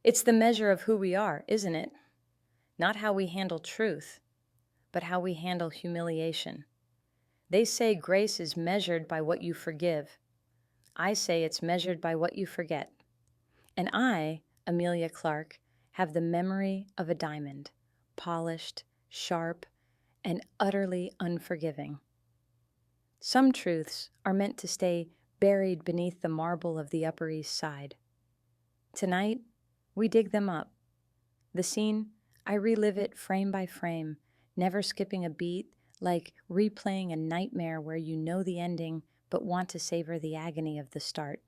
It's the measure of who we are, isn't it? Not how we handle truth, but how we handle humiliation. They say grace is measured by what you forgive. I say it's measured by what you forget. And I, Amelia Clarke, have the memory of a diamond, polished, sharp, and utterly unforgiving. Some truths are meant to stay buried beneath the marble of the Upper East Side. Tonight, we dig them up. The scene, I relive it frame by frame, never skipping a beat, like replaying a nightmare where you know the ending but want to savor the agony of the start.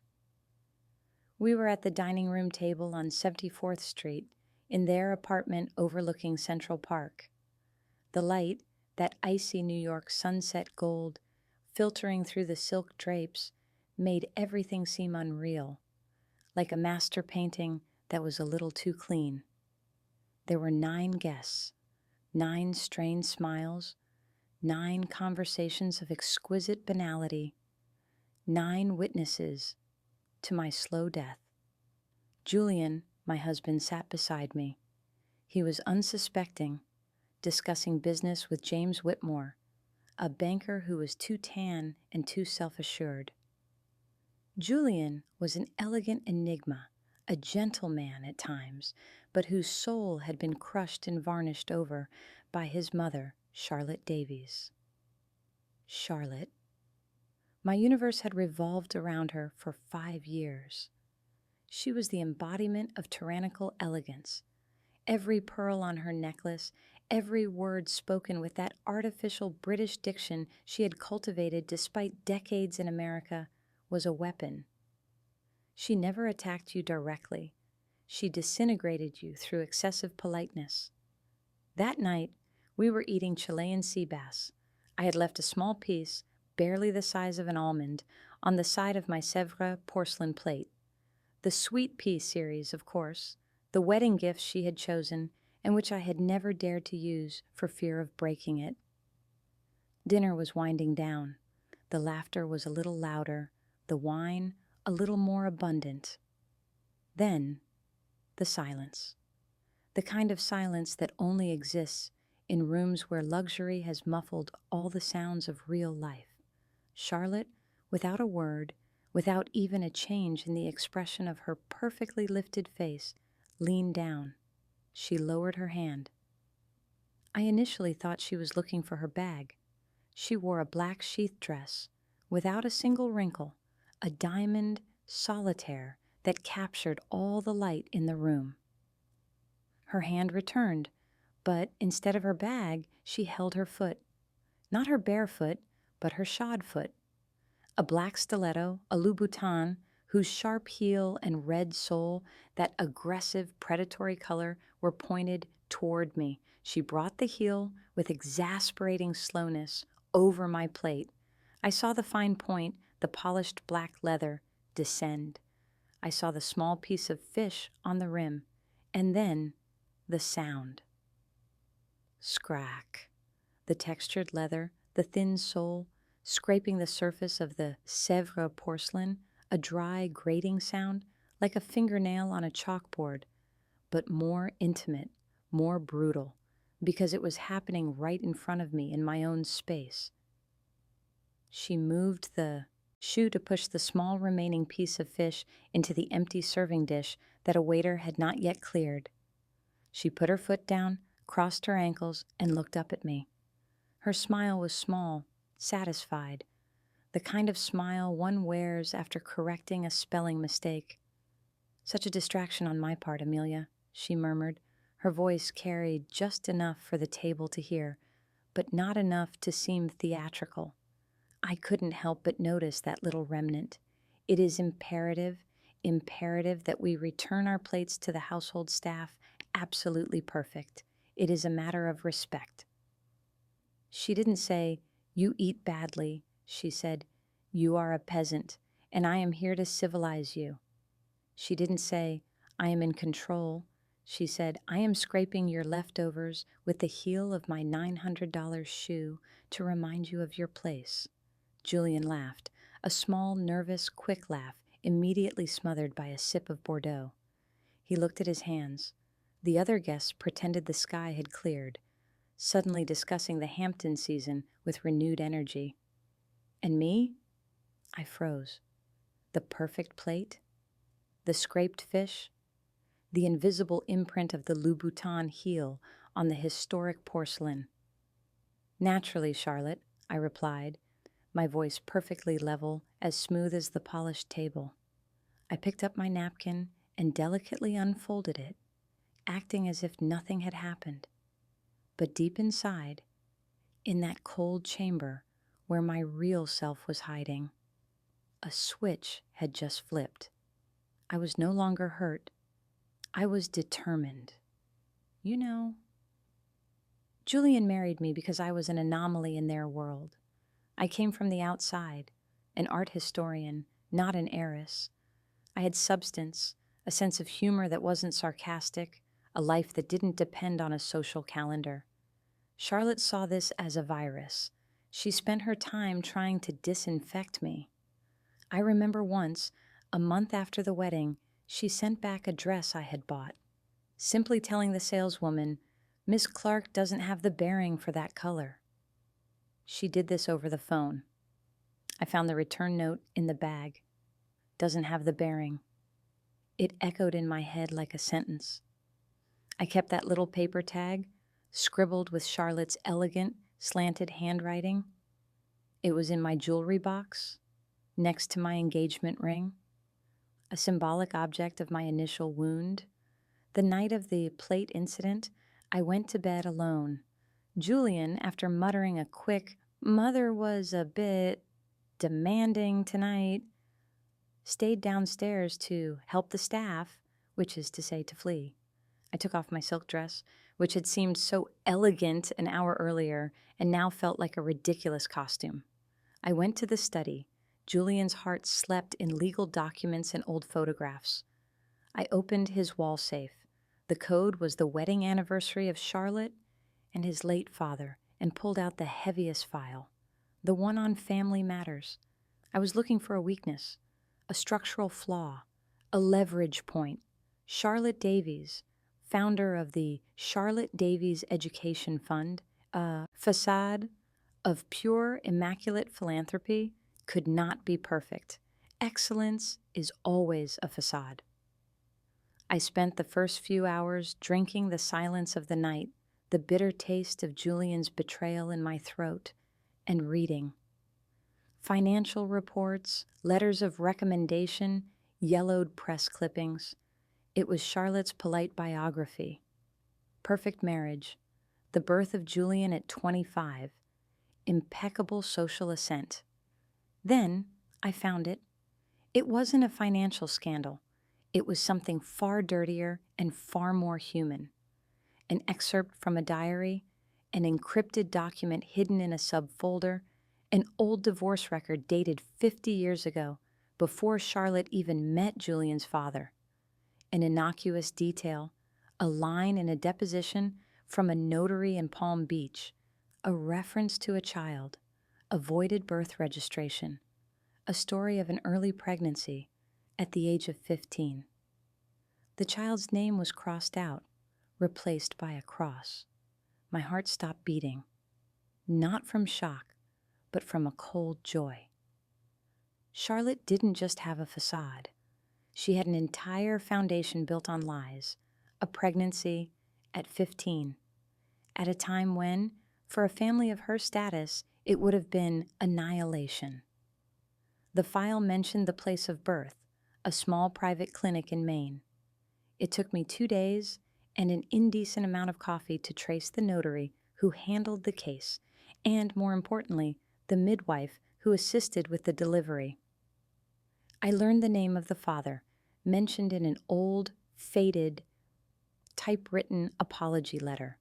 We were at the dining room table on 74th Street, in their apartment overlooking Central Park. The light, that icy New York sunset gold, filtering through the silk drapes, made everything seem unreal, like a master painting that was a little too clean. There were 9 guests, 9 strained smiles, 9 conversations of exquisite banality, 9 witnesses to my slow death. Julian, my husband, sat beside me. He was unsuspecting, discussing business with James Whitmore, a banker who was too tan and too self-assured. Julian was an elegant enigma, a gentleman at times, but whose soul had been crushed and varnished over by his mother, Charlotte Davies. Charlotte. My universe had revolved around her for 5 years. She was the embodiment of tyrannical elegance. Every pearl on her necklace, every word spoken with that artificial British diction she had cultivated despite decades in America, was a weapon. She never attacked you directly. She disintegrated you through excessive politeness. That night, we were eating Chilean sea bass. I had left a small piece, barely the size of an almond, on the side of my Sèvres porcelain plate. The sweet pea series, of course, the wedding gift she had chosen, and which I had never dared to use for fear of breaking it. Dinner was winding down. The laughter was a little louder, the wine a little more abundant. Then, the silence. The kind of silence that only exists in rooms where luxury has muffled all the sounds of real life. Charlotte, without a word, without even a change in the expression of her perfectly lifted face, leaned down. She lowered her hand. I initially thought she was looking for her bag. She wore a black sheath dress, without a single wrinkle, a diamond solitaire that captured all the light in the room. Her hand returned, but instead of her bag, she held her foot. Not her bare foot, but her shod foot. A black stiletto, a Louboutin, whose sharp heel and red sole, that aggressive predatory color, were pointed toward me. She brought the heel with exasperating slowness over my plate. I saw the fine point, the polished black leather, descend. I saw the small piece of fish on the rim, and then the sound. Scrack. The textured leather, the thin sole, scraping the surface of the Sèvres porcelain, a dry, grating sound, like a fingernail on a chalkboard, but more intimate, more brutal, because it was happening right in front of me in my own space. She moved the shoe to push the small remaining piece of fish into the empty serving dish that a waiter had not yet cleared. She put her foot down, crossed her ankles, and looked up at me. Her smile was small, satisfied, the kind of smile one wears after correcting a spelling mistake. "Such a distraction on my part, Amelia," she murmured. Her voice carried just enough for the table to hear, but not enough to seem theatrical. I couldn't help but notice that little remnant. It is imperative that we return our plates to the household staff absolutely perfect. It is a matter of respect. She didn't say, "You eat badly." She said, "You are a peasant, and I am here to civilize you." She didn't say, "I am in control." She said, "I am scraping your leftovers with the heel of my $900 shoe to remind you of your place." Julian laughed, a small, nervous, quick laugh, immediately smothered by a sip of Bordeaux. He looked at his hands. The other guests pretended the sky had cleared, suddenly discussing the Hampton season with renewed energy. And me? I froze. The perfect plate? The scraped fish? The invisible imprint of the Louboutin heel on the historic porcelain. Naturally, Charlotte, I replied, my voice perfectly level, as smooth as the polished table. I picked up my napkin and delicately unfolded it, acting as if nothing had happened. But deep inside, in that cold chamber where my real self was hiding, a switch had just flipped. I was no longer hurt. I was determined. You know, Julian married me because I was an anomaly in their world. I came from the outside, an art historian, not an heiress. I had substance, a sense of humor that wasn't sarcastic, a life that didn't depend on a social calendar. Charlotte saw this as a virus. She spent her time trying to disinfect me. I remember once, a month after the wedding, she sent back a dress I had bought, simply telling the saleswoman, "Miss Clarke doesn't have the bearing for that color." She did this over the phone. I found the return note in the bag. Doesn't have the bearing. It echoed in my head like a sentence. I kept that little paper tag, scribbled with Charlotte's elegant, slanted handwriting. It was in my jewelry box, next to my engagement ring, a symbolic object of my initial wound. The night of the plate incident, I went to bed alone. Julian, after muttering a quick, "Mother was a bit demanding tonight," stayed downstairs to help the staff, which is to say to flee. I took off my silk dress, which had seemed so elegant an hour earlier and now felt like a ridiculous costume. I went to the study. Julian's heart slept in legal documents and old photographs. I opened his wall safe. The code was the wedding anniversary of Charlotte and his late father, and pulled out the heaviest file, the one on family matters. I was looking for a weakness, a structural flaw, a leverage point. Charlotte Davies, founder of the Charlotte Davies Education Fund, a facade of pure, immaculate philanthropy, could not be perfect. Excellence is always a facade. I spent the first few hours drinking the silence of the night, the bitter taste of Julian's betrayal in my throat, and reading. Financial reports, letters of recommendation, yellowed press clippings. It was Charlotte's polite biography. Perfect marriage. The birth of Julian at 25. Impeccable social ascent. Then I found it. It wasn't a financial scandal. It was something far dirtier and far more human. An excerpt from a diary, an encrypted document hidden in a subfolder, an old divorce record dated 50 years ago, before Charlotte even met Julian's father. An innocuous detail, a line in a deposition from a notary in Palm Beach, a reference to a child, avoided birth registration, a story of an early pregnancy at the age of 15. The child's name was crossed out, replaced by a cross. My heart stopped beating, not from shock, but from a cold joy. Charlotte didn't just have a facade. She had an entire foundation built on lies, a pregnancy at 15, at a time when, for a family of her status, it would have been annihilation. The file mentioned the place of birth, a small private clinic in Maine. It took me 2 days and an indecent amount of coffee to trace the notary who handled the case, and, more importantly, the midwife who assisted with the delivery. I learned the name of the father, mentioned in an old, faded, typewritten apology letter.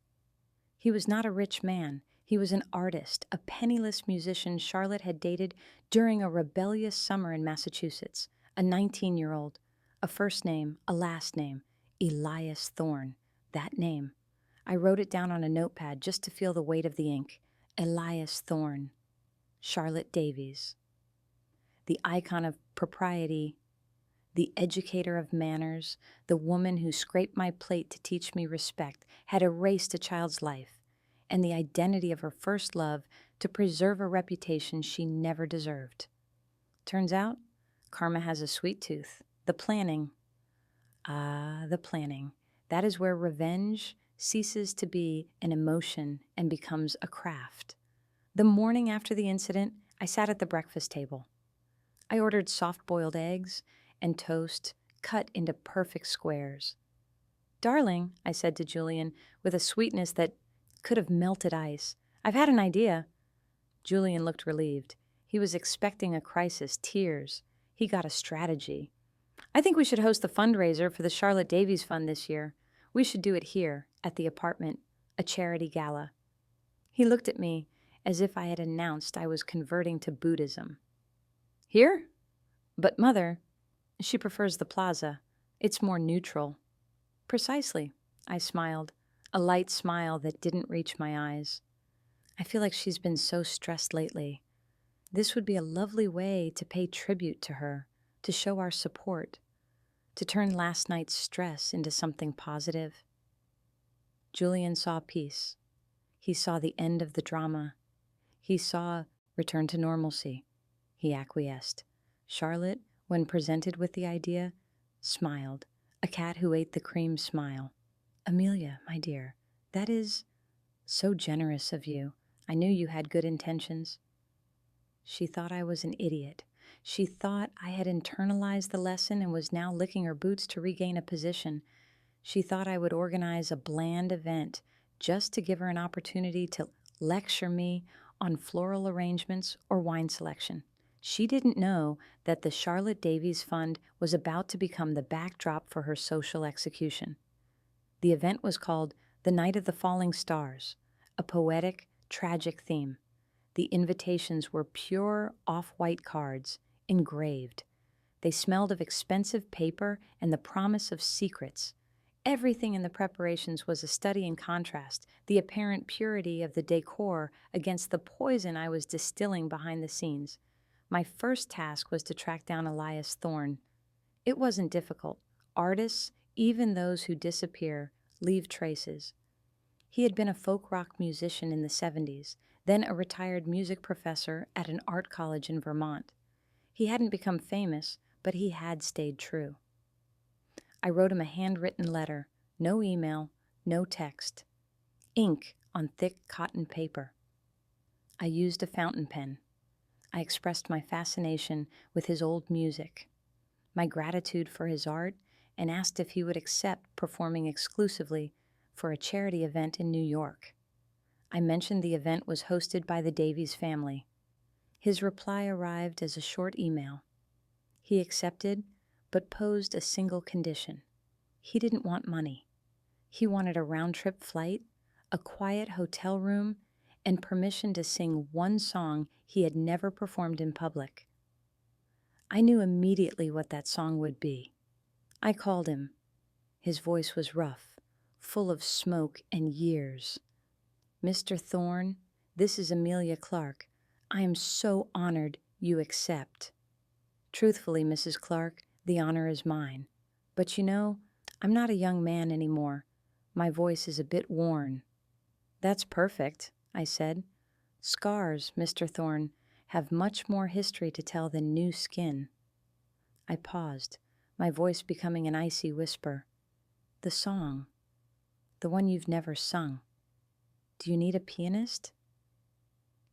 He was not a rich man. He was an artist, a penniless musician Charlotte had dated during a rebellious summer in Massachusetts, a 19-year-old, a first name, a last name, Elias Thorne, that name. I wrote it down on a notepad just to feel the weight of the ink. Elias Thorne, Charlotte Davies. The icon of propriety, The educator of manners, the woman who scraped my plate to teach me respect, had erased a child's life and the identity of her first love to preserve a reputation she never deserved. Turns out, karma has a sweet tooth. The planning. The planning. That is where revenge ceases to be an emotion and becomes a craft. The morning after the incident, I sat at the breakfast table. I ordered soft-boiled eggs and toast cut into perfect squares. "Darling," I said to Julian with a sweetness that could have melted ice, "I've had an idea." Julian looked relieved. He was expecting a crisis, tears. He got a strategy. "I think we should host the fundraiser for the Charlotte Davies Fund this year. We should do it here, at the apartment, a charity gala." He looked at me as if I had announced I was converting to Buddhism. "Here? But Mother, she prefers the plaza. It's more neutral." "Precisely," I smiled, a light smile that didn't reach my eyes. "I feel like she's been so stressed lately. This would be a lovely way to pay tribute to her, to show our support, to turn last night's stress into something positive." Julian saw peace. He saw the end of the drama. He saw return to normalcy. He acquiesced. Charlotte, when presented with the idea, smiled, a cat who ate the cream smile. "Amelia, my dear, that is so generous of you. I knew you had good intentions." She thought I was an idiot. She thought I had internalized the lesson and was now licking her boots to regain a position. She thought I would organize a bland event just to give her an opportunity to lecture me on floral arrangements or wine selection. She didn't know that the Charlotte Davies Fund was about to become the backdrop for her social execution. The event was called The Night of the Falling Stars, a poetic, tragic theme. The invitations were pure off-white cards, engraved. They smelled of expensive paper and the promise of secrets. Everything in the preparations was a study in contrast, the apparent purity of the decor against the poison I was distilling behind the scenes. My first task was to track down Elias Thorne. It wasn't difficult. Artists, even those who disappear, leave traces. He had been a folk rock musician in the 70s, then a retired music professor at an art college in Vermont. He hadn't become famous, but he had stayed true. I wrote him a handwritten letter, no email, no text. Ink on thick cotton paper. I used a fountain pen. I expressed my fascination with his old music, my gratitude for his art, and asked if he would accept performing exclusively for a charity event in New York. I mentioned the event was hosted by the Davies family. His reply arrived as a short email. He accepted, but posed a single condition. He didn't want money. He wanted a round-trip flight, a quiet hotel room, and permission to sing one song he had never performed in public. I knew immediately what that song would be. I called him. His voice was rough, full of smoke and years. "Mr. Thorne, this is Amelia Clarke. I am so honored you accept." "Truthfully, Mrs. Clarke, the honor is mine. But you know, I'm not a young man anymore. My voice is a bit worn." "That's perfect," I said. "Scars, Mr. Thorne, have much more history to tell than new skin." I paused, my voice becoming an icy whisper. "The song, the one you've never sung. Do you need a pianist?"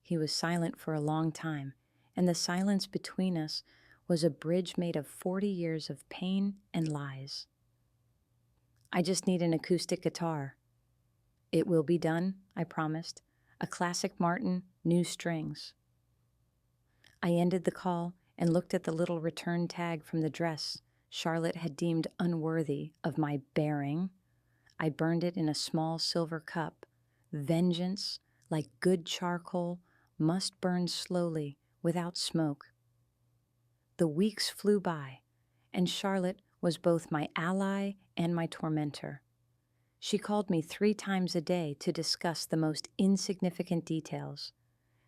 He was silent for a long time, and the silence between us was a bridge made of 40 years of pain and lies. "I just need an acoustic guitar." "It will be done," I promised. "A classic Martin, new strings." I ended the call and looked at the little return tag from the dress Charlotte had deemed unworthy of my bearing. I burned it in a small silver cup. Vengeance, like good charcoal, must burn slowly, without smoke. The weeks flew by, and Charlotte was both my ally and my tormentor. She called me 3 times a day to discuss the most insignificant details.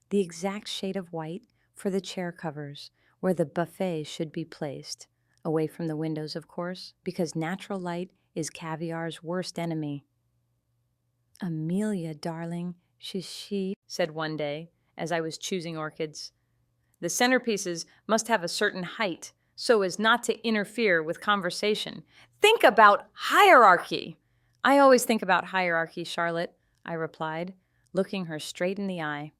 The exact shade of white for the chair covers where the buffet should be placed, Away from the windows, of course, because natural light is caviar's worst enemy. "Amelia, darling, she said one day as I was choosing orchids. "The centerpieces must have a certain height so as not to interfere with conversation. Think about hierarchy." "I always think about hierarchy, Charlotte," I replied, looking her straight in the eye.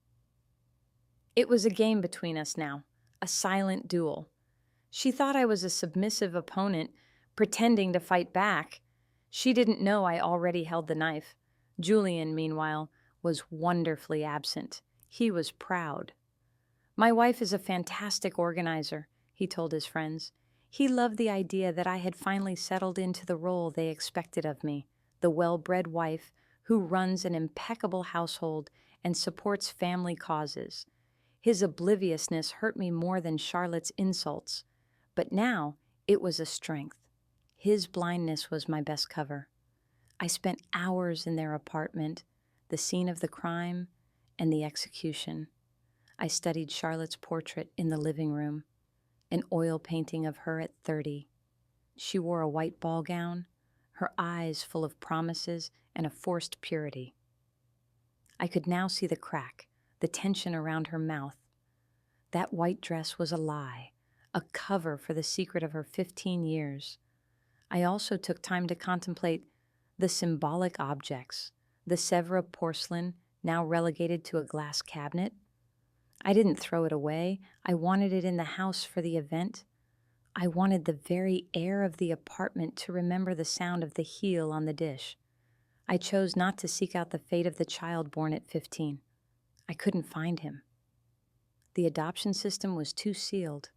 It was a game between us now, a silent duel. She thought I was a submissive opponent, pretending to fight back. She didn't know I already held the knife. Julian, meanwhile, was wonderfully absent. He was proud. "My wife is a fantastic organizer," he told his friends. He loved the idea that I had finally settled into the role they expected of me, the well-bred wife who runs an impeccable household and supports family causes. His obliviousness hurt me more than Charlotte's insults, but now it was a strength. His blindness was my best cover. I spent hours in their apartment, the scene of the crime and the execution. I studied Charlotte's portrait in the living room, an oil painting of her at 30. She wore a white ball gown, her eyes full of promises and a forced purity. I could now see the crack, the tension around her mouth. That white dress was a lie, a cover for the secret of her 15 years. I also took time to contemplate the symbolic objects, the Sèvres porcelain, now relegated to a glass cabinet. I didn't throw it away. I wanted it in the house for the event. I wanted the very air of the apartment to remember the sound of the heel on the dish. I chose not to seek out the fate of the child born at 15. I couldn't find him. The adoption system was too sealed.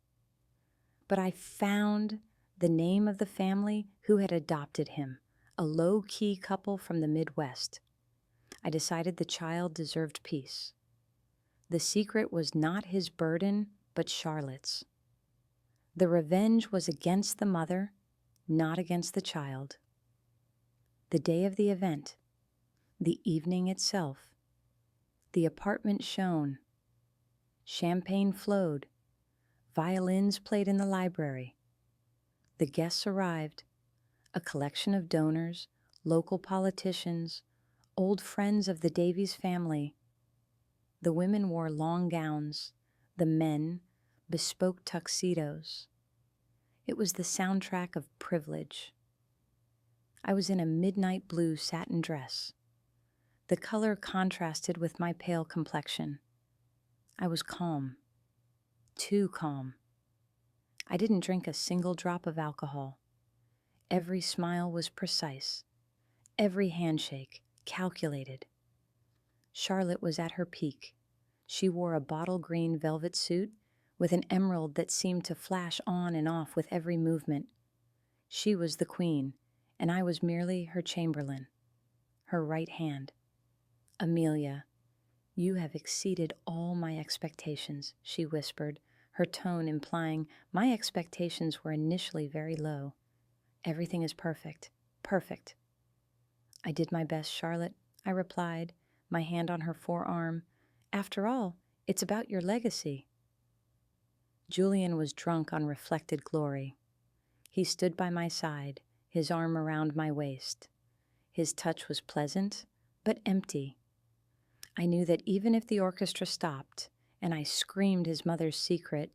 But I found the name of the family who had adopted him, a low-key couple from the Midwest. I decided the child deserved peace. The secret was not his burden, but Charlotte's. The revenge was against the mother, not against the child. The day of the event, the evening itself, the apartment shone. Champagne flowed. Violins played in the library. The guests arrived, a collection of donors, local politicians, old friends of the Davies family. The women wore long gowns, the men bespoke tuxedos. It was the soundtrack of privilege. I was in a midnight blue satin dress. The color contrasted with my pale complexion. I was calm, too calm. I didn't drink a single drop of alcohol. Every smile was precise, every handshake calculated. Charlotte was at her peak. She wore a bottle green velvet suit with an emerald that seemed to flash on and off with every movement. She was the queen, and I was merely her chamberlain, her right hand. "Amelia, you have exceeded all my expectations," she whispered, her tone implying my expectations were initially very low. "Everything is perfect, perfect." "I did my best, Charlotte," I replied, my hand on her forearm. "After all, it's about your legacy." Julian was drunk on reflected glory. He stood by my side, his arm around my waist. His touch was pleasant, but empty. I knew that even if the orchestra stopped and I screamed his mother's secret,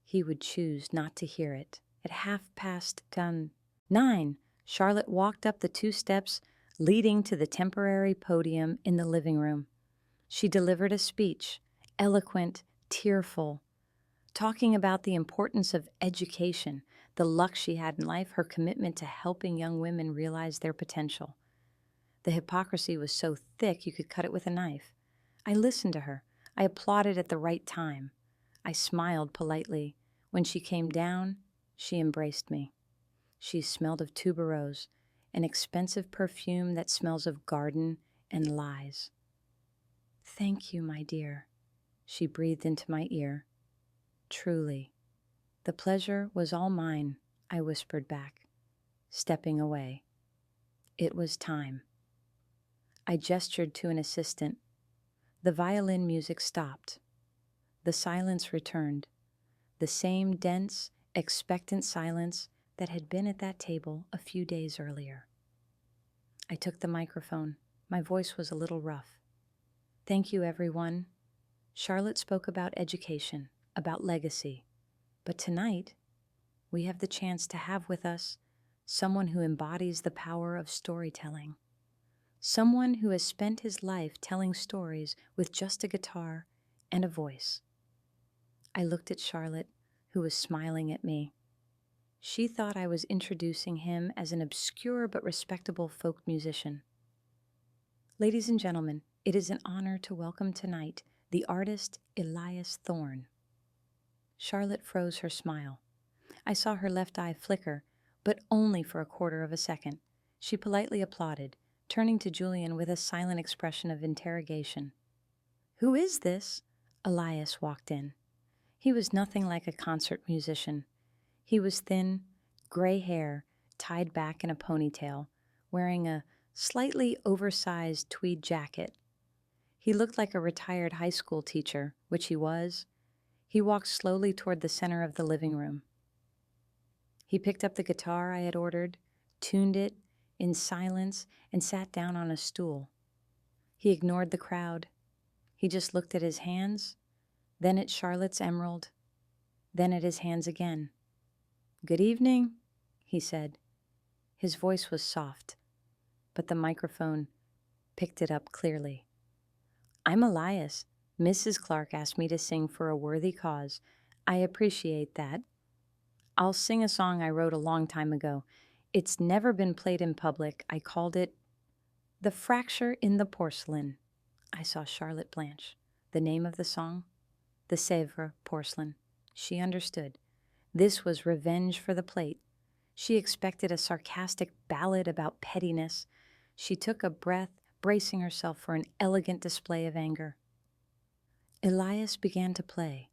he would choose not to hear it. At 9:30, Charlotte walked up the 2 steps leading to the temporary podium in the living room. She delivered a speech, eloquent, tearful, talking about the importance of education, the luck she had in life, her commitment to helping young women realize their potential. The hypocrisy was so thick you could cut it with a knife. I listened to her. I applauded at the right time. I smiled politely. When she came down, she embraced me. She smelled of tuberose, an expensive perfume that smells of garden and lies. "Thank you, my dear," she breathed into my ear. "Truly." "The pleasure was all mine," I whispered back, stepping away. It was time. I gestured to an assistant. The violin music stopped. The silence returned, the same dense, expectant silence that had been at that table a few days earlier. I took the microphone. My voice was a little rough. Thank you, everyone. Charlotte spoke about education, about legacy. But tonight, we have the chance to have with us someone who embodies the power of storytelling. Someone who has spent his life telling stories with just a guitar and a voice. I looked at Charlotte, who was smiling at me. She thought I was introducing him as an obscure but respectable folk musician. Ladies and gentlemen, it is an honor to welcome tonight the artist Elias Thorne. Charlotte froze her smile. I saw her left eye flicker, but only for a quarter of a second. She politely applauded, turning to Julian with a silent expression of interrogation. Who is this? Elias walked in. He was nothing like a concert musician. He was thin, gray hair tied back in a ponytail, wearing a slightly oversized tweed jacket. He looked like a retired high school teacher, which he was. He walked slowly toward the center of the living room. He picked up the guitar I had ordered, tuned it in silence, and sat down on a stool. He ignored the crowd. He just looked at his hands, then at Charlotte's emerald, then at his hands again. Good evening, he said. His voice was soft, but the microphone picked it up clearly. I'm Elias. Mrs. Clarke asked me to sing for a worthy cause. I appreciate that. I'll sing a song I wrote a long time ago. It's never been played in public. I called it The Fracture in the Porcelain. I saw Charlotte blanch. The name of the song? The Sèvres porcelain. She understood. This was revenge for the plate. She expected a sarcastic ballad about pettiness. She took a breath, bracing herself for an elegant display of anger. Elias began to play.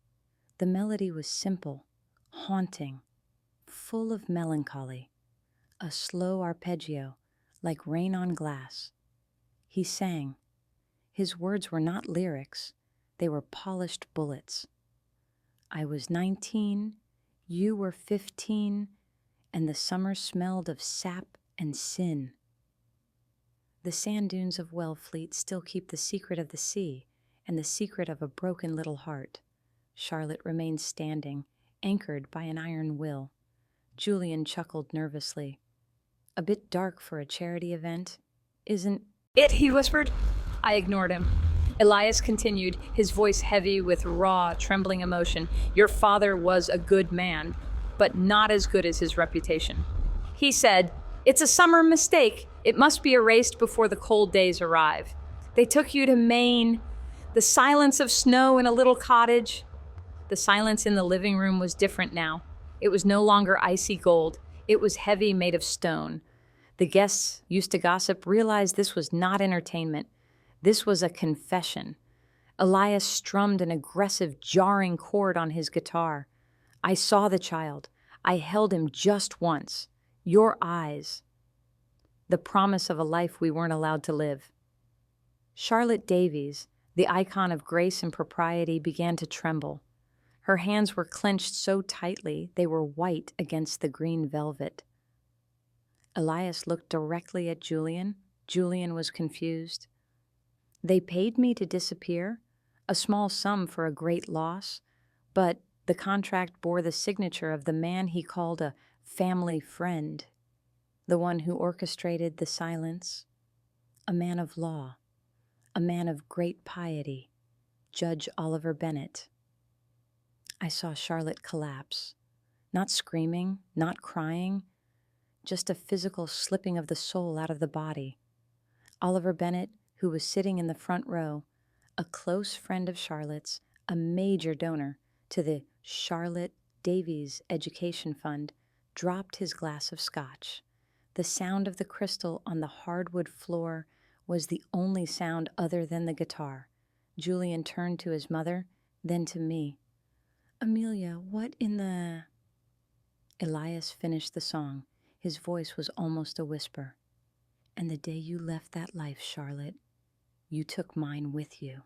The melody was simple, haunting, full of melancholy, a slow arpeggio, like rain on glass. He sang. His words were not lyrics, they were polished bullets. I was 19, you were 15, and the summer smelled of sap and sin. The sand dunes of Wellfleet still keep the secret of the sea and the secret of a broken little heart. Charlotte remained standing, anchored by an iron will. Julian chuckled nervously. A bit dark for a charity event, isn't it? He whispered. I ignored him. Elias continued, his voice heavy with raw, trembling emotion. Your father was a good man, but not as good as his reputation. He said, it's a summer mistake. It must be erased before the cold days arrive. They took you to Maine. The silence of snow in a little cottage. The silence in the living room was different now. It was no longer icy gold. It was heavy, made of stone. The guests, used to gossip, realized this was not entertainment. This was a confession. Elias strummed an aggressive, jarring chord on his guitar. I saw the child. I held him just once. Your eyes. The promise of a life we weren't allowed to live. Charlotte Davies, the icon of grace and propriety, began to tremble. Her hands were clenched so tightly they were white against the green velvet. Elias looked directly at Julian. Julian was confused. They paid me to disappear, a small sum for a great loss, but the contract bore the signature of the man he called a family friend, the one who orchestrated the silence, a man of law, a man of great piety, Judge Oliver Bennett. I saw Charlotte collapse, not screaming, not crying, just a physical slipping of the soul out of the body. Oliver Bennett, who was sitting in the front row, a close friend of Charlotte's, a major donor to the Charlotte Davies Education Fund, dropped his glass of scotch. The sound of the crystal on the hardwood floor was the only sound other than the guitar. Julian turned to his mother, then to me. Amelia, what in the... Elias finished the song. His voice was almost a whisper. And the day you left that life, Charlotte, you took mine with you.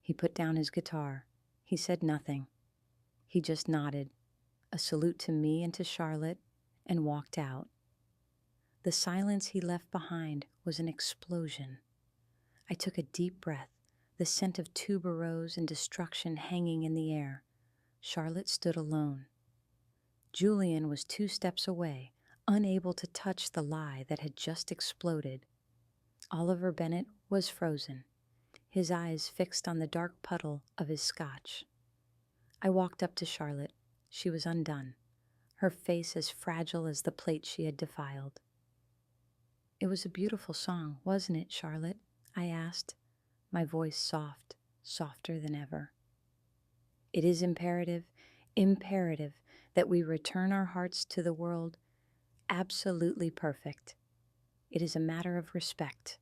He put down his guitar. He said nothing. He just nodded. a salute to me and to Charlotte, and walked out. The silence he left behind was an explosion. I took a deep breath, the scent of tuberose and destruction hanging in the air. Charlotte stood alone. Julian was 2 steps away, unable to touch the lie that had just exploded. Oliver Bennett was frozen, his eyes fixed on the dark puddle of his scotch. I walked up to Charlotte. She was undone, her face as fragile as the plate she had defiled. "It was a beautiful song, wasn't it, Charlotte?" I asked, my voice soft, softer than ever. It is imperative that we return our hearts to the world absolutely perfect. It is a matter of respect.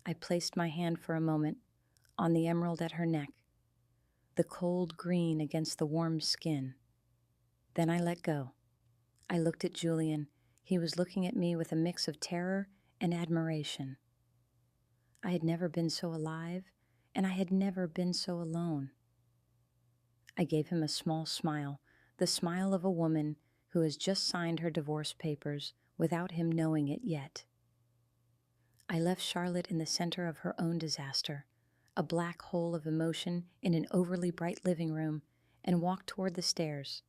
I placed my hand for a moment on the emerald at her neck, the cold green against the warm skin. Then I let go. I looked at Julian. He was looking at me with a mix of terror and admiration. I had never been so alive, and I had never been so alone. I gave him a small smile, the smile of a woman who has just signed her divorce papers without him knowing it yet. I left Charlotte in the center of her own disaster, a black hole of emotion in an overly bright living room, and walked toward the stairs.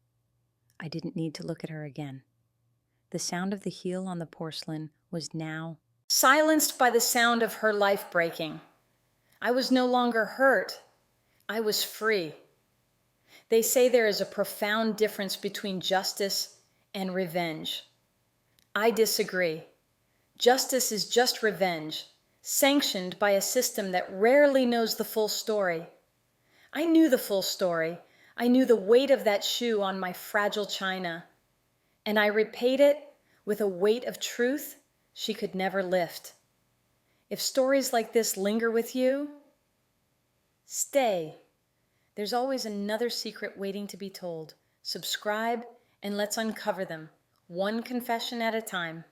I didn't need to look at her again. The sound of the heel on the porcelain was now silenced by the sound of her life breaking. I was no longer hurt. I was free. They say there is a profound difference between justice and revenge. I disagree. Justice is just revenge, sanctioned by a system that rarely knows the full story. I knew the full story. I knew the weight of that shoe on my fragile china, and I repaid it with a weight of truth she could never lift. If stories like this linger with you, stay. There's always another secret waiting to be told. Subscribe and let's uncover them, one confession at a time.